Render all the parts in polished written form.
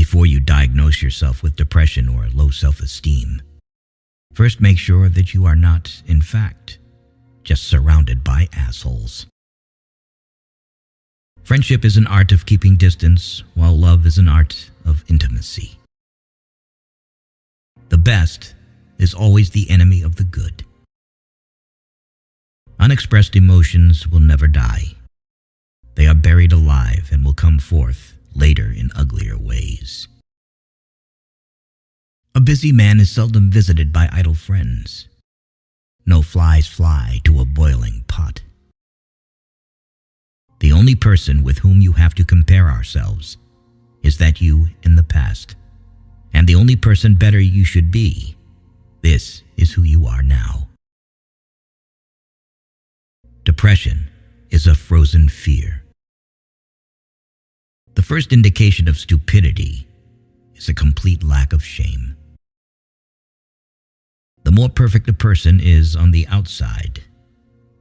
Before you diagnose yourself with depression or low self-esteem, first make sure that you are not, in fact, just surrounded by assholes. Friendship is an art of keeping distance, while love is an art of intimacy. The best is always the enemy of the good. Unexpressed emotions will never die. They are buried alive and will come forth later in uglier ways. A busy man is seldom visited by idle friends. No flies fly to a boiling pot. The only person with whom you have to compare ourselves is that you in the past, and the only person better you should be. This is who you are now. Depression is a frozen fear. The first indication of stupidity is a complete lack of shame. The more perfect a person is on the outside,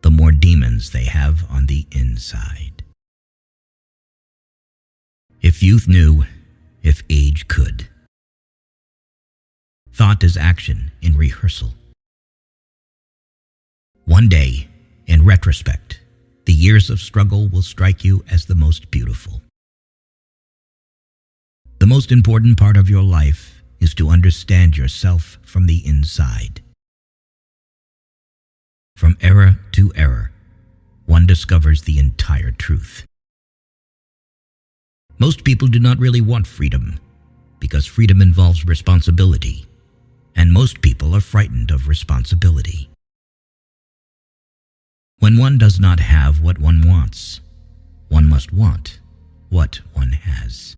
the more demons they have on the inside. If youth knew, if age could. Thought is action in rehearsal. One day, in retrospect, the years of struggle will strike you as the most beautiful. The most important part of your life is to understand yourself from the inside. From era to era, one discovers the entire truth. Most people do not really want freedom, because freedom involves responsibility, and most people are frightened of responsibility. When one does not have what one wants, one must want what one has.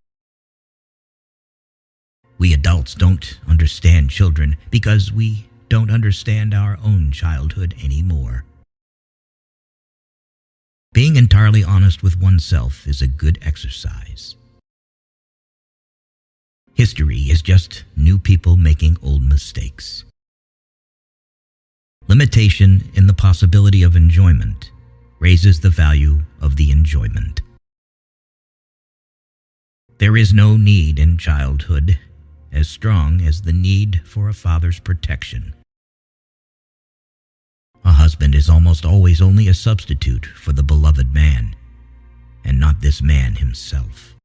We adults don't understand children because we don't understand our own childhood anymore. Being entirely honest with oneself is a good exercise. History is just new people making old mistakes. Limitation in the possibility of enjoyment raises the value of the enjoyment. There is no need in childhood as strong as the need for a father's protection. A husband is almost always only a substitute for the beloved man, and not this man himself.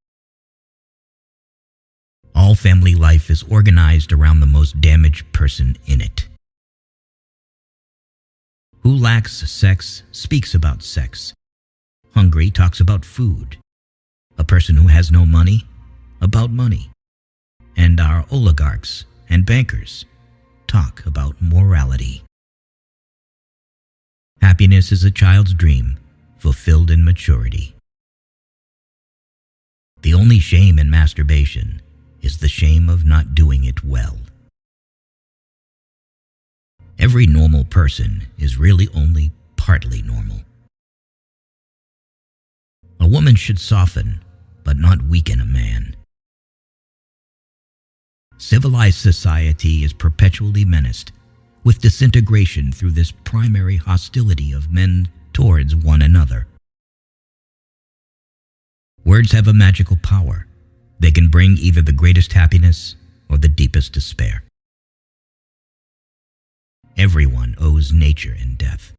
All family life is organized around the most damaged person in it. Who lacks sex speaks about sex. Hungry talks about food. A person who has no money, about money. And our oligarchs and bankers talk about morality. Happiness is a child's dream, fulfilled in maturity. The only shame in masturbation is the shame of not doing it well. Every normal person is really only partly normal. A woman should soften, but not weaken a man. Civilized society is perpetually menaced with disintegration through this primary hostility of men towards one another. Words have a magical power. They can bring either the greatest happiness or the deepest despair. Everyone owes nature and death.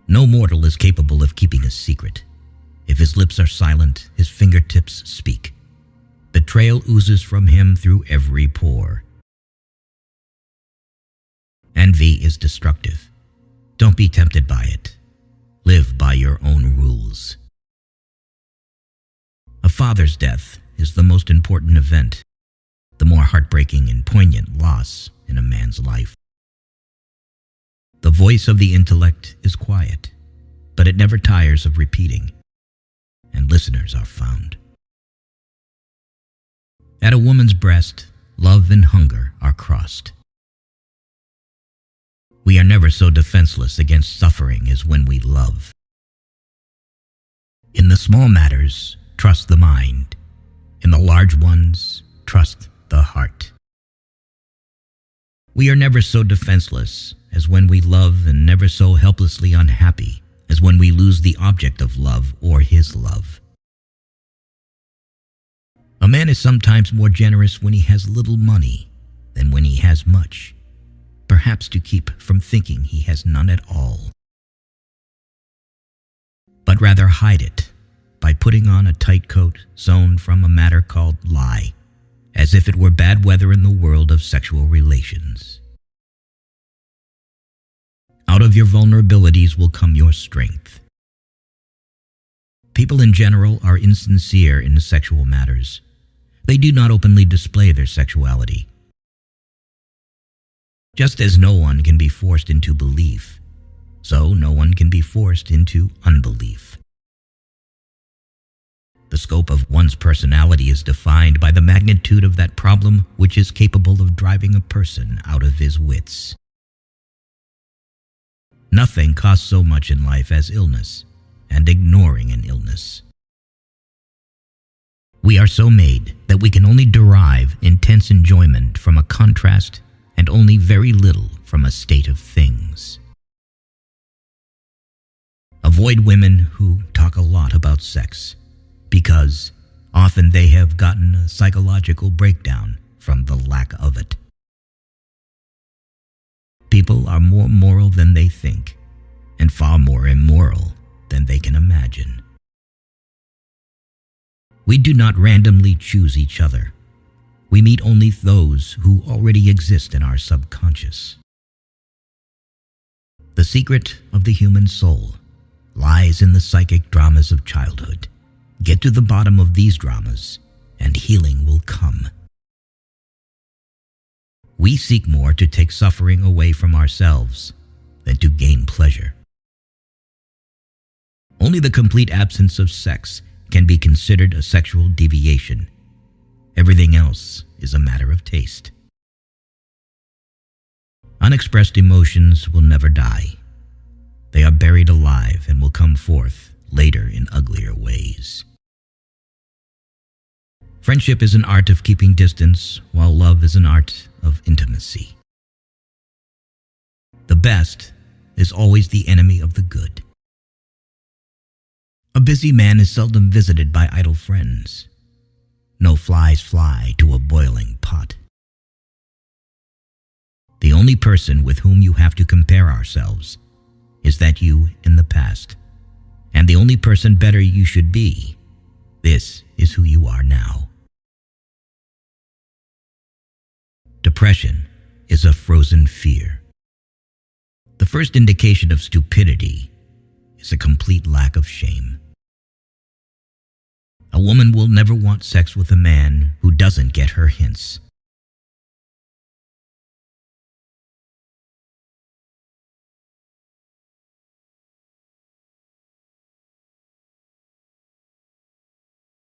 No mortal is capable of keeping a secret. If his lips are silent, his fingertips speak. Betrayal oozes from him through every pore. Envy is destructive. Don't be tempted by it. Live by your own rules. A father's death is the most important event, the more heartbreaking and poignant loss in a man's life. The voice of the intellect is quiet, but it never tires of repeating, and listeners are found. At a woman's breast, love and hunger are crossed. We are never so defenseless against suffering as when we love. In the small matters, trust the mind. In the large ones, trust the heart. We are never so defenseless as when we love, and never so helplessly unhappy as when we lose the object of love or his love. A man is sometimes more generous when he has little money than when he has much, perhaps to keep from thinking he has none at all, but rather hide it by putting on a tight coat sewn from a matter called lie, as if it were bad weather in the world of sexual relations. Out of your vulnerabilities will come your strength. People in general are insincere in sexual matters. They do not openly display their sexuality. Just as no one can be forced into belief, so no one can be forced into unbelief. The scope of one's personality is defined by the magnitude of that problem which is capable of driving a person out of his wits. Nothing costs so much in life as illness, and ignoring an illness. We are so made that we can only derive intense enjoyment from a contrast and only very little from a state of things. Avoid women who talk a lot about sex, because often they have gotten a psychological breakdown from the lack of it. People are more moral than they think, and far more immoral than they can imagine. We do not randomly choose each other. We meet only those who already exist in our subconscious. The secret of the human soul lies in the psychic dramas of childhood. Get to the bottom of these dramas, and healing will come. We seek more to take suffering away from ourselves than to gain pleasure. Only the complete absence of sex can be considered a sexual deviation. Everything else is a matter of taste. Unexpressed emotions will never die. They are buried alive and will come forth later in uglier ways. Friendship is an art of keeping distance, while love is an art of intimacy. The best is always the enemy of the good. A busy man is seldom visited by idle friends. No flies fly to a boiling pot. The only person with whom you have to compare ourselves is that you in the past, and the only person better you should be. This is who you are now. Depression is a frozen fear. The first indication of stupidity is a complete lack of shame. A woman will never want sex with a man who doesn't get her hints.